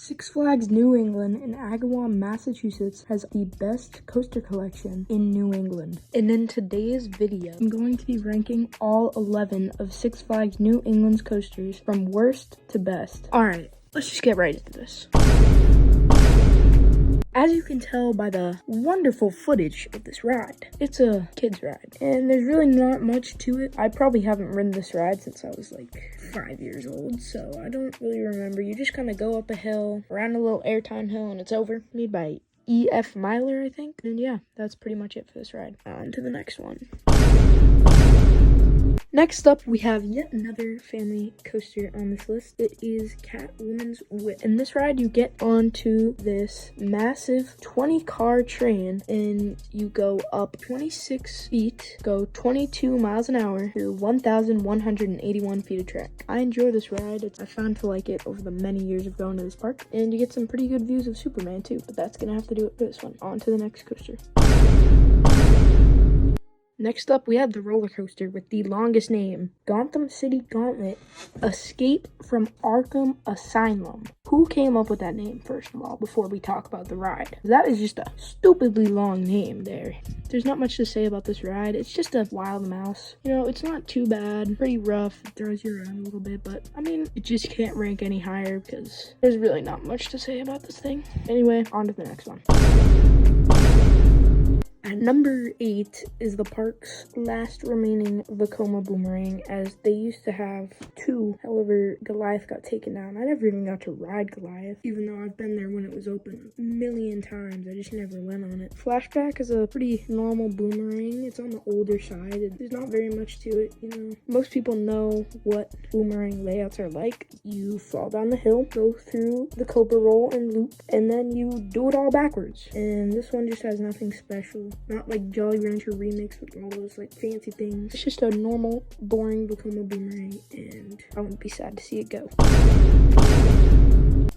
Six Flags New England in Agawam, Massachusetts has the best coaster collection in New England. And in today's video, I'm going to be ranking all 11 of Six Flags New England's coasters from worst to best. Alright, let's just get right into this. As you can tell by the wonderful footage of this ride, it's a kid's ride, and there's really not much to it. I probably haven't ridden this ride since I was like 5 years old, so I don't really remember. You just kind of go up a hill, around a little airtime hill, and it's over. Made by E.F. Myler, I think. And yeah, that's pretty much it for this ride. On to the next one. Next up, we have yet another family coaster on this list. It is Catwoman's Wit. In this ride, you get onto this massive 20-car train, and you go up 26 feet, go 22 miles an hour through 1,181 feet of track. I enjoy this ride. I found to like it over the many years of going to this park, and you get some pretty good views of Superman too, but that's gonna have to do it for this one. On to the next coaster. Next up, we have the roller coaster with the longest name, Gotham City Gauntlet, Escape from Arkham Asylum. Who came up with that name, first of all, before we talk about the ride? That is just a stupidly long name there. There's not much to say about this ride. It's just a wild mouse. You know, it's not too bad. Pretty rough. It throws you around a little bit, but I mean, it just can't rank any higher because there's really not much to say about this thing. Anyway, on to the next one. At number 8 is the park's last remaining Vekoma boomerang, as they used to have 2. However, Goliath got taken down. I never even got to ride Goliath, even though I've been there when it was open a million times. I just never went on it. Flashback is a pretty normal boomerang. It's on the older side. There's not very much to it, you know. Most people know what boomerang layouts are like. You fall down the hill, go through the Cobra roll and loop, and then you do it all backwards. And this one just has nothing special. Not like Jolly Rancher Remix with all those like fancy things. It's just a normal, boring Vekoma boomerang, and I wouldn't be sad to see it go.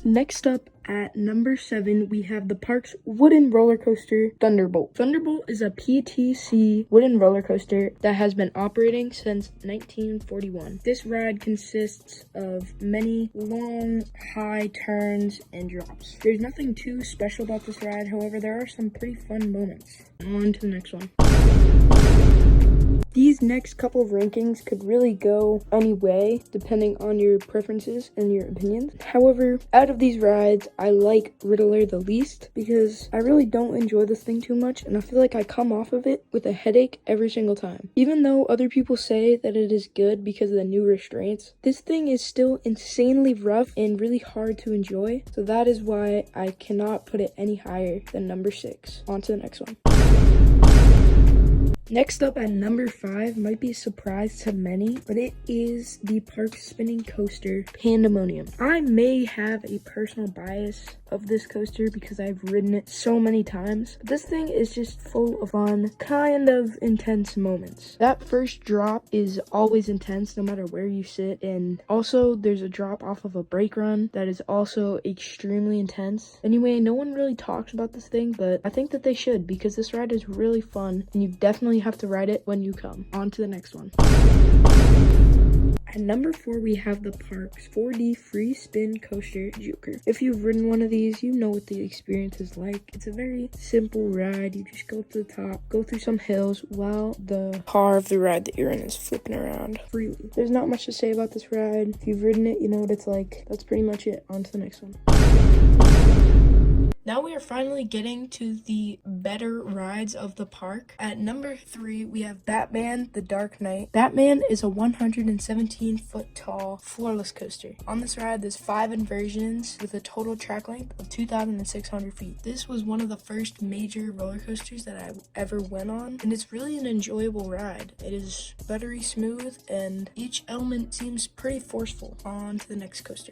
Next up, at number 7, we have the park's wooden roller coaster, Thunderbolt. Thunderbolt is a PTC wooden roller coaster that has been operating since 1941. This ride consists of many long, high turns and drops. There's nothing too special about this ride, however, there are some pretty fun moments. On to the next one. These next couple of rankings could really go any way, depending on your preferences and your opinions. However, out of these rides, I like Riddler the least because I really don't enjoy this thing too much, and I feel like I come off of it with a headache every single time. Even though other people say that it is good because of the new restraints, this thing is still insanely rough and really hard to enjoy, so that is why I cannot put it any higher than number 6. On to the next one. Next up at number 5 might be a surprise to many, but it is the park spinning coaster, Pandemonium. I may have a personal bias of this coaster because I've ridden it so many times. But this thing is just full of fun, kind of intense moments. That first drop is always intense no matter where you sit, and also there's a drop off of a brake run that is also extremely intense. Anyway, no one really talks about this thing, but I think that they should because this ride is really fun and you definitely have to ride it when you come. On to the next one. At number 4, we have the park's 4D free spin coaster, Joker. If you've ridden one of these, you know what the experience is like. It's a very simple ride. You just go up to the top, go through some hills while the car of the ride that you're in is flipping around freely. There's not much to say about this ride. If you've ridden it, you know what it's like. That's pretty much it. On to the next one. Now we are finally getting to the better rides of the park. At number 3, we have Batman The Dark Knight. Batman is a 117-foot tall floorless coaster. On this ride, there's 5 inversions with a total track length of 2,600 feet. This was one of the first major roller coasters that I ever went on, and it's really an enjoyable ride. It is buttery smooth, and each element seems pretty forceful. On to the next coaster.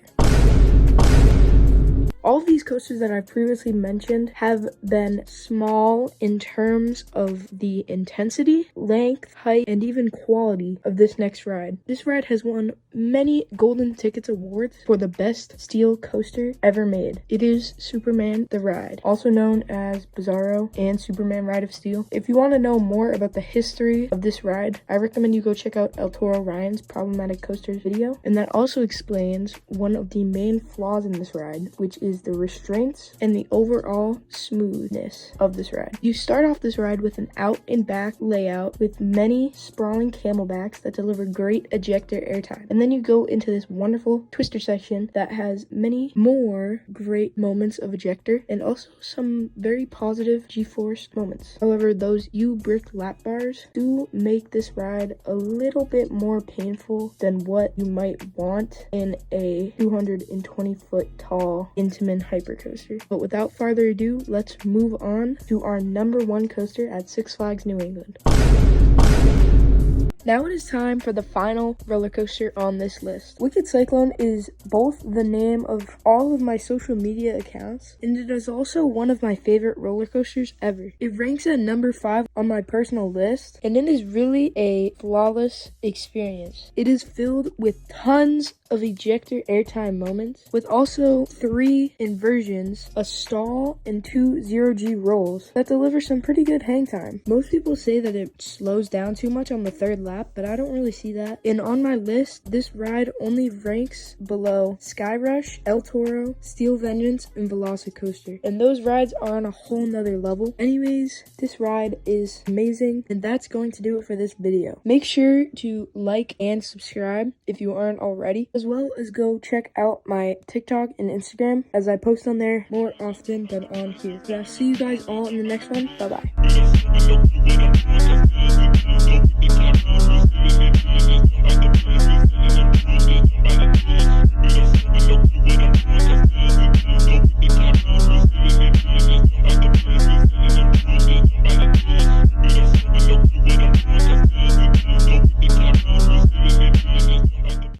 All of these coasters that I've previously mentioned have been small in terms of the intensity, length, height, and even quality of this next ride. This ride has won many Golden Tickets awards for the best steel coaster ever made. It is Superman the Ride, also known as Bizarro and Superman Ride of Steel. If you want to know more about the history of this ride, I recommend you go check out El Toro Ryan's Problematic Coasters video, and that also explains one of the main flaws in this ride, which is the restraints and the overall smoothness of this ride. You start off this ride with an out and back layout with many sprawling camelbacks that deliver great ejector airtime, and then you go into this wonderful twister section that has many more great moments of ejector and also some very positive G-force moments. However, those U-brick lap bars do make this ride a little bit more painful than what you might want in a 220-foot tall Intamin hypercoaster. But without further ado, let's move on to our number one coaster at Six Flags New England. Now it is time for the final roller coaster on this list. Wicked Cyclone is both the name of all of my social media accounts, and it is also one of my favorite roller coasters ever. It ranks at number 5 on my personal list, and it is really a flawless experience. It is filled with tons of ejector airtime moments, with also 3 inversions, a stall, and 2 0G rolls that deliver some pretty good hang time. Most people say that it slows down too much on the third lap, but I don't really see that. And on my list, this ride only ranks below Sky Rush, El Toro, Steel Vengeance, and Velocicoaster. And those rides are on a whole nother level. Anyways, this ride is amazing, and that's going to do it for this video. Make sure to like and subscribe if you aren't already, as well as go check out my TikTok and Instagram, as I post on there more often than on here. But I'll see you guys all in the next one. Bye-bye. Don't